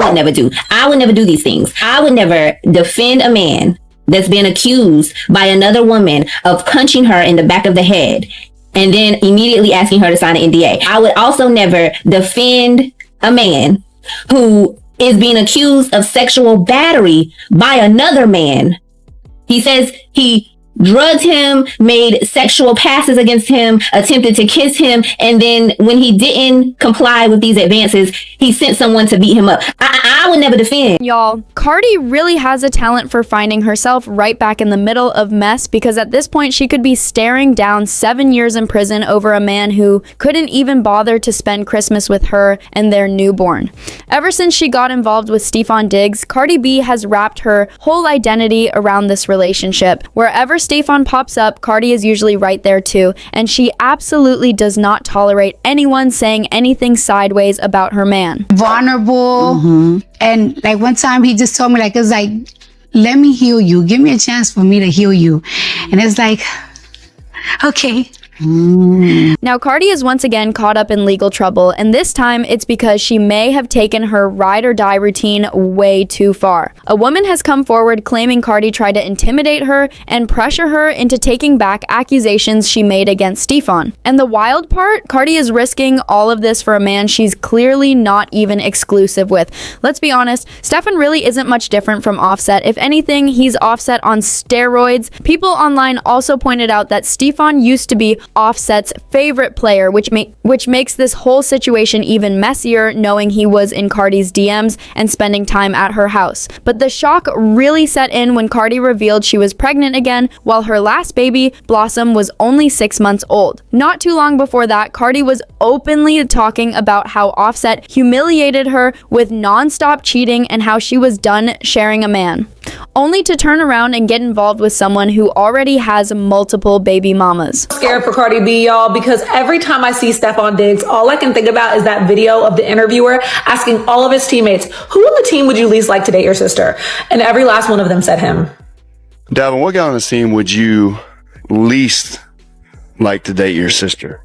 I would never do. I would never do these things. I would never defend a man that's been accused by another woman of punching her in the back of the head and then immediately asking her to sign an NDA. I would also never defend a man who is being accused of sexual battery by another man. He says he drugged him, made sexual passes against him, attempted to kiss him, and then when he didn't comply with these advances, he sent someone to beat him up. I would never defend. Y'all, Cardi really has a talent for finding herself right back in the middle of mess, because at this point she could be staring down 7 years in prison over a man who couldn't even bother to spend Christmas with her and their newborn. Ever since she got involved with Steffon Diggs, Cardi B has wrapped her whole identity around this relationship. Wherever Steffon pops up, Cardi is usually right there too, and she absolutely does not tolerate anyone saying anything sideways about her man. Vulnerable, and like one time he just told me, like, it's like, let me heal you, give me a chance for me to heal you, and it's like, okay. Now, Cardi is once again caught up in legal trouble, and this time it's because she may have taken her ride or die routine way too far. A woman has come forward claiming Cardi tried to intimidate her and pressure her into taking back accusations she made against Steffon. And the wild part, Cardi is risking all of this for a man she's clearly not even exclusive with. Let's be honest, Steffon really isn't much different from Offset. If anything, he's Offset on steroids. People online also pointed out that Steffon used to be Offset's favorite player, which makes this whole situation even messier, knowing he was in Cardi's DMs and spending time at her house. But the shock really set in when Cardi revealed she was pregnant again, while her last baby, Blossom, was only 6 months old. Not too long before that, Cardi was openly talking about how Offset humiliated her with non-stop cheating and how she was done sharing a man, only to turn around and get involved with someone who already has multiple baby mamas. Scared for Cardi B, y'all, because every time I see Steffon Diggs, all I can think about is that video of the interviewer asking all of his teammates, who on the team would you least like to date your sister? And every last one of them said him. Davin, what guy on the team would you least like to date your sister?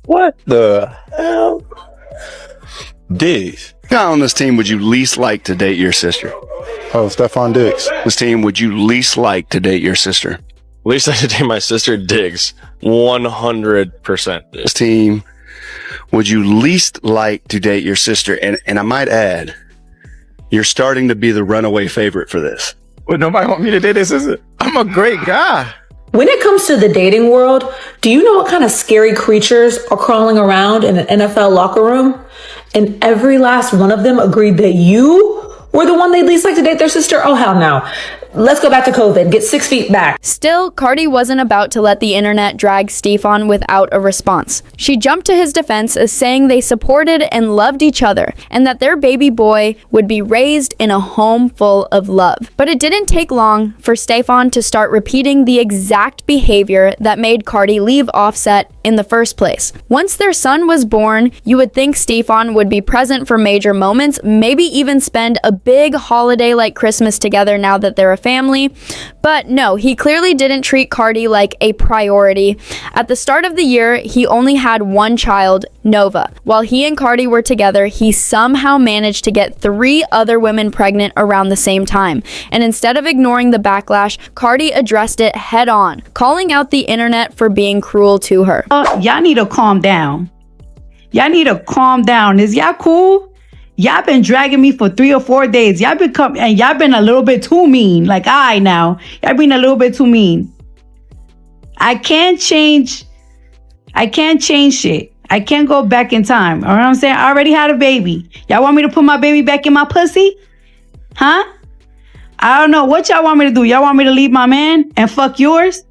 What the hell? Diggs. What guy on this team would you least like to date your sister? Oh, Steffon Diggs. This team would you least like to date your sister? Least I could date my sister, Diggs. 100%. This team would you least like to date your sister? And I might add, you're starting to be the runaway favorite for this. Would nobody want me to date his sister? I'm a great guy. When it comes to the dating world, do you know what kind of scary creatures are crawling around in an NFL locker room? And every last one of them agreed that you were the one they'd least like to date their sister? Oh, hell no. Let's go back to COVID. Get 6 feet back. Still, Cardi wasn't about to let the internet drag Steffon without a response. She jumped to his defense, saying they supported and loved each other, and that their baby boy would be raised in a home full of love. But it didn't take long for Steffon to start repeating the exact behavior that made Cardi leave Offset in the first place. Once their son was born, you would think Steffon would be present for major moments, maybe even spend a big holiday like Christmas together now that they're a family. But no, he clearly didn't treat Cardi like a priority. At the start of the year, he only had one child, Nova. While he and Cardi were together, he somehow managed to get 3 other women pregnant around the same time. And instead of ignoring the backlash, Cardi addressed it head on, calling out the internet for being cruel to her. Y'all need to calm down. Y'all need to calm down. Is y'all cool? Y'all been dragging me for 3 or 4 days. Y'all been a little bit too mean. Like, now. Y'all been a little bit too mean. I can't change shit. I can't go back in time. You know what I'm saying? I already had a baby. Y'all want me to put my baby back in my pussy? Huh? I don't know. What y'all want me to do? Y'all want me to leave my man and fuck yours?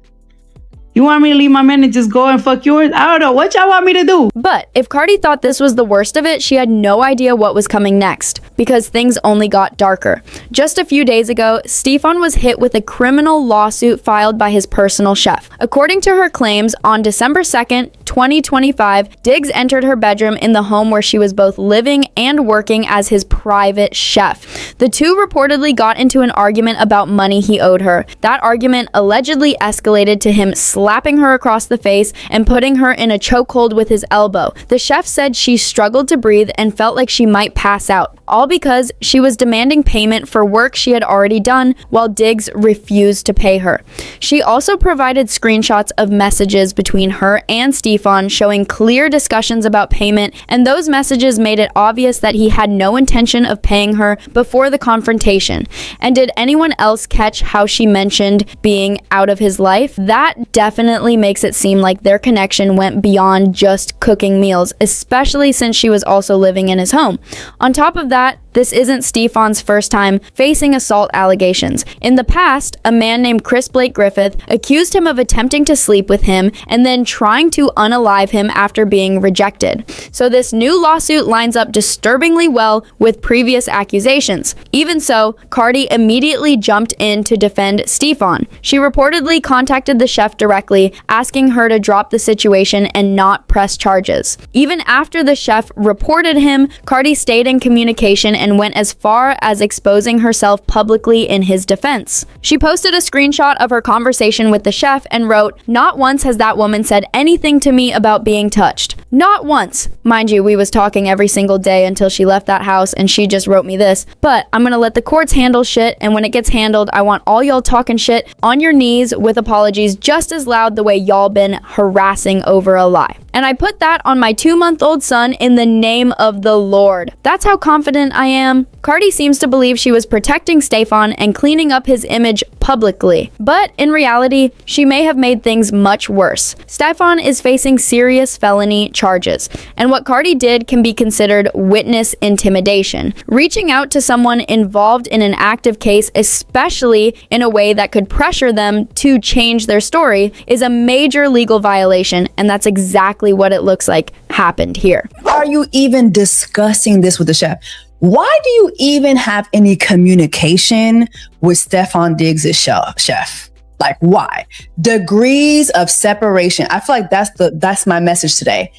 You want me to leave my man and just go and fuck yours? I don't know. What y'all want me to do? But if Cardi thought this was the worst of it, she had no idea what was coming next, because things only got darker. Just a few days ago, Steffon was hit with a criminal lawsuit filed by his personal chef. According to her claims, on December 2nd, 2025, Diggs entered her bedroom in the home where she was both living and working as his private chef. The two reportedly got into an argument about money he owed her. That argument allegedly escalated to him slapping her across the face and putting her in a chokehold with his elbow. The chef said she struggled to breathe and felt like she might pass out, all because she was demanding payment for work she had already done while Diggs refused to pay her. She also provided screenshots of messages between her and Steffon showing clear discussions about payment, and those messages made it obvious that he had no intention of paying her before the confrontation. And did anyone else catch how she mentioned being out of his life? That definitely makes it seem like their connection went beyond just cooking meals, especially since she was also living in his home. On top of that, this isn't Steffon's first time facing assault allegations. In the past, a man named Chris Blake Griffith accused him of attempting to sleep with him and then trying to unalive him after being rejected. So this new lawsuit lines up disturbingly well with previous accusations. Even so, Cardi immediately jumped in to defend Steffon. She reportedly contacted the chef directly, asking her to drop the situation and not press charges. Even after the chef reported him, Cardi stayed in communication and went as far as exposing herself publicly in his defense. She posted a screenshot of her conversation with the chef and wrote, "Not once has that woman said anything to me about being touched. Not once." Mind you, we was talking every single day until she left that house, and she just wrote me this. But I'm gonna let the courts handle shit, and when it gets handled, I want all y'all talking shit on your knees with apologies just as loud the way y'all been harassing over a lie. And I put that on my 2-month-old son in the name of the Lord. That's how confident I am. Cardi seems to believe she was protecting Steffon and cleaning up his image publicly. But in reality, she may have made things much worse. Steffon is facing serious felony charges, and what Cardi did can be considered witness intimidation. Reaching out to someone involved in an active case, especially in a way that could pressure them to change their story, is a major legal violation, and that's exactly what it looks like happened here. Are you even discussing this with the chef? Why do you even have any communication with Steffon Diggs' chef? Like, why? Degrees of separation. I feel like that's my message today.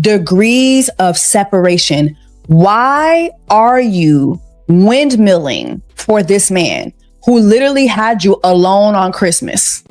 Degrees of separation. Why are you windmilling for this man who literally had you alone on Christmas?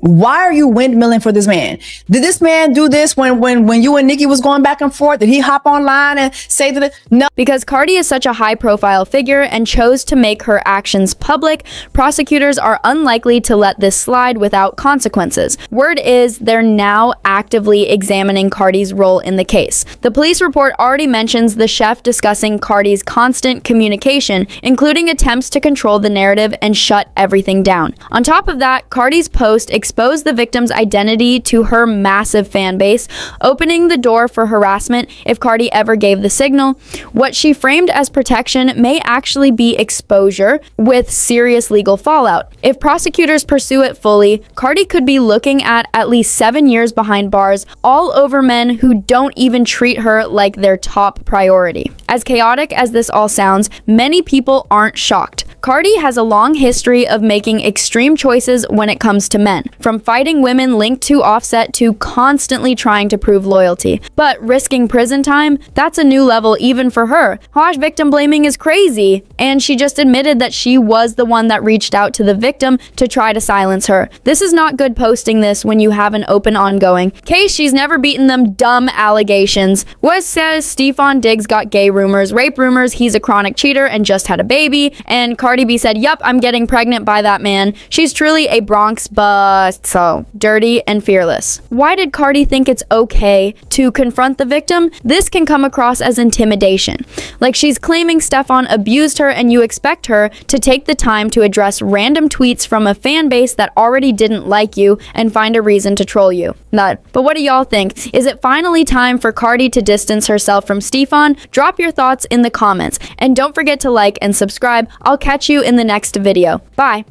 Why are you windmilling for this man? Did this man do this when you and Nikki was going back and forth? Did he hop online and say that? No. Because Cardi is such a high-profile figure and chose to make her actions public, prosecutors are unlikely to let this slide without consequences. Word is they're now actively examining Cardi's role in the case. The police report already mentions the chef discussing Cardi's constant communication, including attempts to control the narrative and shut everything down. On top of that, Cardi's post exposed the victim's identity to her massive fan base, opening the door for harassment if Cardi ever gave the signal. What she framed as protection may actually be exposure with serious legal fallout. If prosecutors pursue it fully, Cardi could be looking at least 7 years behind bars, all over men who don't even treat her like their top priority. As chaotic as this all sounds, many people aren't shocked. Cardi has a long history of making extreme choices when it comes to men, from fighting women linked to Offset to constantly trying to prove loyalty. But risking prison time, that's a new level even for her. Harsh victim blaming is crazy, and she just admitted that she was the one that reached out to the victim to try to silence her. This is not good posting this when you have an open ongoing case. She's never beaten them dumb allegations. What says Steffon Diggs got gay rumors, rape rumors, he's a chronic cheater and just had a baby, and Cardi B said, "Yup, I'm getting pregnant by that man." She's truly a Bronx bust, so dirty and fearless. Why did Cardi think it's okay to confront the victim? This can come across as intimidation. Like she's claiming Steffon abused her and you expect her to take the time to address random tweets from a fan base that already didn't like you and find a reason to troll you. But what do y'all think? Is it finally time for Cardi to distance herself from Steffon? Drop your thoughts in the comments and don't forget to like and subscribe. I'll catch you in the next video. Bye.